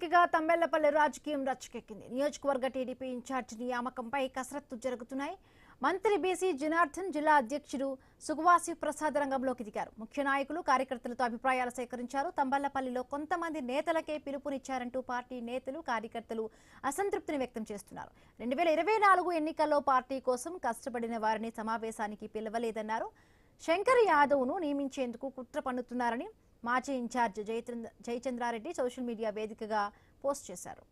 వేదికగా తంబెల్లపల్లి రాజకీయం రచ్చకెక్కింది. నియోజకవర్గ టీడీపీ ఇన్ఛార్జ్ నియామకంపై కసరత్తు జరుగుతున్నాయి. మంత్రి బీసీ జనార్దన్, జిల్లా అధ్యక్షుడు సుగవాసి ప్రసాద్ రంగంలోకి దిగారు. ముఖ్య నాయకులు, కార్యకర్తలతో అభిప్రాయాలు సేకరించారు. తంబెల్లపల్లిలో కొంతమంది నేతలకే పిలుపునిచ్చారంటూ పార్టీ నేతలు, కార్యకర్తలు అసంతృప్తిని వ్యక్తం చేస్తున్నారు. 2024 ఎన్నికల్లో పార్టీ కోసం కష్టపడిన వారిని సమావేశానికి పిలవలేదన్నారు. శంకర్ యాదవ్ను నియమించేందుకు కుట్ర పన్నుతున్నారని మాజీ ఇన్ఛార్జ్ జయచంద్రారెడ్డి సోషల్ మీడియా వేదికగా పోస్ట్ చేశారు.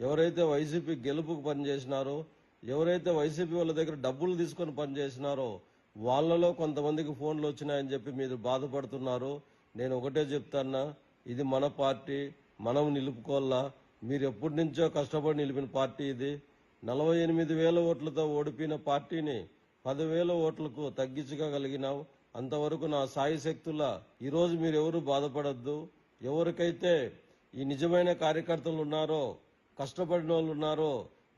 ఎవరైతే వైసీపీ గెలుపుకు పనిచేసినారో, ఎవరైతే వైసీపీ వాళ్ళ దగ్గర డబ్బులు తీసుకొని పనిచేసినారో వాళ్ళలో కొంతమందికి ఫోన్లు వచ్చినాయని చెప్పి మీరు బాధపడుతున్నారు. నేను ఒకటే చెప్తాన్నా, ఇది మన పార్టీ, మనం నిలుపుకోవాలా. మీరు ఎప్పటి నుంచో కష్టపడి నిలిపిన పార్టీ ఇది. 48,000 ఓట్లతో ఓడిపోయిన పార్టీని 10,000 ఓట్లకు తగ్గించగలిగినాం. అంతవరకు నా సాయి శక్తుల ఈరోజు మీరు ఎవరు బాధపడద్దు. ఎవరికైతే ఈ నిజమైన కార్యకర్తలు ఉన్నారో, కష్టపడిన వాళ్ళు ఉన్నారో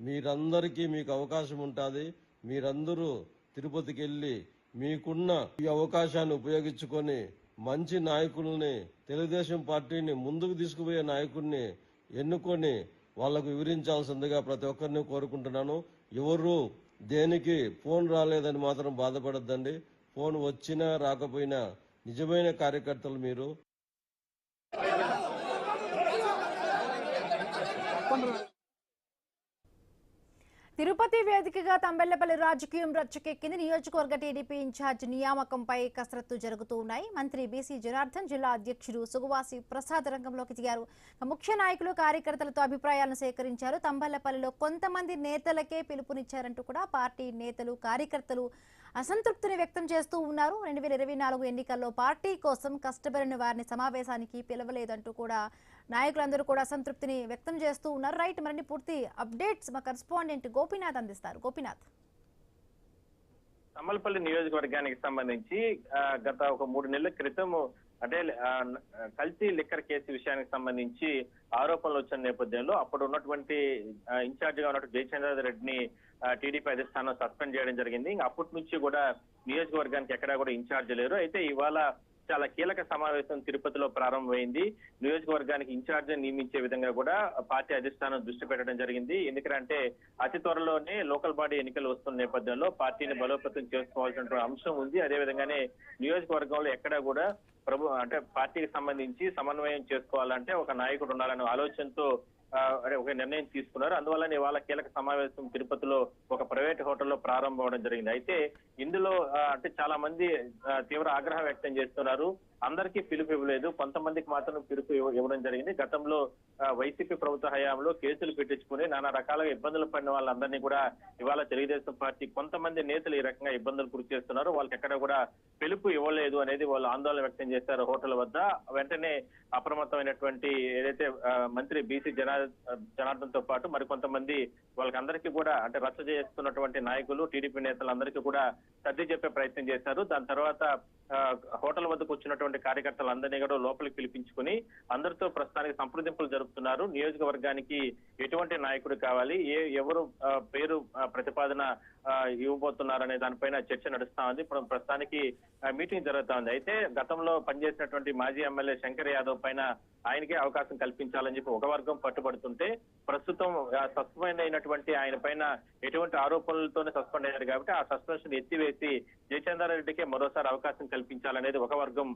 మీరందరికీ మీకు అవకాశం ఉంటుంది. మీరందరూ తిరుపతికి వెళ్ళి మీకున్న ఈ అవకాశాన్ని ఉపయోగించుకొని మంచి నాయకుల్ని, తెలుగుదేశం పార్టీని ముందుకు తీసుకుపోయే నాయకుల్ని ఎన్నుకొని వాళ్లకు వివరించాల్సిందిగా ప్రతి ఒక్కరిని కోరుకుంటున్నాను. ఎవరు దేనికి ఫోన్ రాలేదని మాత్రం బాధపడద్దండి. ఫోన్ వచ్చినా రాకపోయినా నిజమైన కార్యకర్తలు మీరు. తిరుపతి వేదికగా తంబెల్లపల్లి రాజకీయం రచ్చకెక్కింది. నియోజకవర్గ టీడీపీ ఇన్ఛార్జ్ నియామకంపై కసరత్తు జరుగుతూ ఉన్నాయి. మంత్రి బీసీ జనార్దన్, జిల్లా అధ్యక్షుడు సుగవాసి ప్రసాద్ రంగంలోకి దిగారు. ముఖ్య నాయకులు, కార్యకర్తలతో అభిప్రాయాలను సేకరించారు. తంబెల్లపల్లిలో కొంతమంది నేతలకే పిలుపునిచ్చారంటూ కూడా పార్టీ నేతలు, కార్యకర్తలు అసంతృప్తిని వ్యక్తం చేస్తూ ఉన్నారు. 2024 ఎన్నికల్లో పార్టీ కోసం కష్టపడిన వారిని సమావేశానికి పిలవలేదంటూ కూడా నాయకులందరూ కూడా అసంతృప్తిని వ్యక్తం చేస్తూ ఉన్నారు. రైట్, మరిన్ని పూర్తి అప్డేట్స్ మా కరెస్పాండెంట్ గోపీనాథ్ అందిస్తారు. గోపీనాథ్, తమ్మలపల్లి నియోజకవర్గానికి సంబంధించి గత ఒక 3 నెలల క్రితం అంటే కల్తీ లిక్కర్ కేసు విషయానికి సంబంధించి ఆరోపణలు వచ్చిన నేపథ్యంలో అప్పుడు ఉన్నటువంటి ఇన్ఛార్జ్ గా ఉన్నటువంటి జయచంద్ర రెడ్డిని టీడీపీ అధిష్టానం సస్పెండ్ చేయడం జరిగింది. అప్పటి నుంచి కూడా నియోజకవర్గానికి ఎక్కడా కూడా ఇన్ఛార్జ్ లేరు. అయితే ఇవాళ చాలా కీలక సమావేశం తిరుపతిలో ప్రారంభమైంది. నియోజకవర్గానికి ఇన్ఛార్జ్ నియమించే విధంగా కూడా పార్టీ అధిష్టానం దృష్టి పెట్టడం జరిగింది. ఎందుకంటే అతి త్వరలోనే లోకల్ బాడీ ఎన్నికలు వస్తున్న నేపథ్యంలో పార్టీని బలోపేతం చేసుకోవాల్సిన అంశం ఉంది. అదేవిధంగానే నియోజకవర్గంలో ఎక్కడా కూడా అంటే పార్టీకి సంబంధించి సమన్వయం చేసుకోవాలంటే ఒక నాయకుడు ఉండాలనే ఆలోచనతో ఒక నిర్ణయం తీసుకున్నారు. అందువల్ల ఇవాళ కీలక సమావేశం తిరుపతిలో ఒక ప్రైవేట్ హోటల్లో ప్రారంభం అవడం జరిగింది. అయితే ఇందులో అంటే చాలా మంది తీవ్ర ఆగ్రహం వ్యక్తం చేస్తున్నారు. అందరికీ పిలుపు ఇవ్వలేదు, కొంతమందికి మాత్రం పిలుపు ఇవ్వడం జరిగింది. గతంలో వైసీపీ ప్రభుత్వ హయాంలో కేసులు పెట్టించుకుని నానా రకాలుగా ఇబ్బందులు పడిన వాళ్ళందరినీ కూడా ఇవాళ తెలుగుదేశం పార్టీ కొంతమంది నేతలు ఈ రకంగా ఇబ్బందులు గురి చేస్తున్నారు. వాళ్ళకి ఎక్కడ కూడా పిలుపు ఇవ్వలేదు అనేది వాళ్ళు ఆందోళన వ్యక్తం చేశారు హోటల్ వద్ద. వెంటనే అప్రమత్తమైనటువంటి ఏదైతే మంత్రి బీసీ జనార్దన్ తో పాటు మరికొంతమంది వాళ్ళకందరికీ కూడా అంటే రచ్చ చేస్తున్నటువంటి నాయకులు, టీడీపీ నేతలందరికీ కూడా సర్ది చెప్పే ప్రయత్నం చేశారు. దాని తర్వాత హోటల్ వద్దకు వచ్చినటువంటి కార్యకర్తలందరినీ కూడా లోపలికి పిలిపించుకుని అందరితో ప్రస్తుతానికి సంప్రదింపులు జరుపుతున్నారు. నియోజకవర్గానికి ఎటువంటి నాయకుడు కావాలి, ఎవరు పేరు ప్రతిపాదన ఇవ్వబోతున్నారనే దానిపైన చర్చ నడుస్తా ఉంది. ప్రస్తుతానికి మీటింగ్ జరుగుతా ఉంది. అయితే గతంలో పనిచేసినటువంటి మాజీ ఎమ్మెల్యే శంకర్ యాదవ్ పైన ఆయనకే అవకాశం కల్పించాలని చెప్పి ఒక వర్గం పట్టుబడుతుంటే ప్రస్తుతం సస్పెండ్ అయినటువంటి ఆయన పైన ఎటువంటి ఆరోపణలతోనే సస్పెండ్ అయ్యారు కాబట్టి ఆ సస్పెన్షన్ ఎత్తివేసి జయచంద్రారెడ్డికే మరోసారి అవకాశం కల్పించాలనేది ఒక వర్గం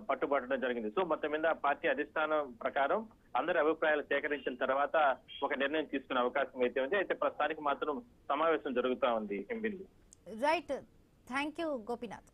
పట్టుబట్టడం జరిగింది. సో మొత్తం మీద పార్టీ అధిష్టానం ప్రకారం అందరి అభిప్రాయాలు సేకరించిన తర్వాత ఒక నిర్ణయం తీసుకునే అవకాశం అయితే ఉంది. అయితే ప్రస్తుతానికి మాత్రం సమావేశం జరుగుతా ఉంది. Right, thank you Gopinath.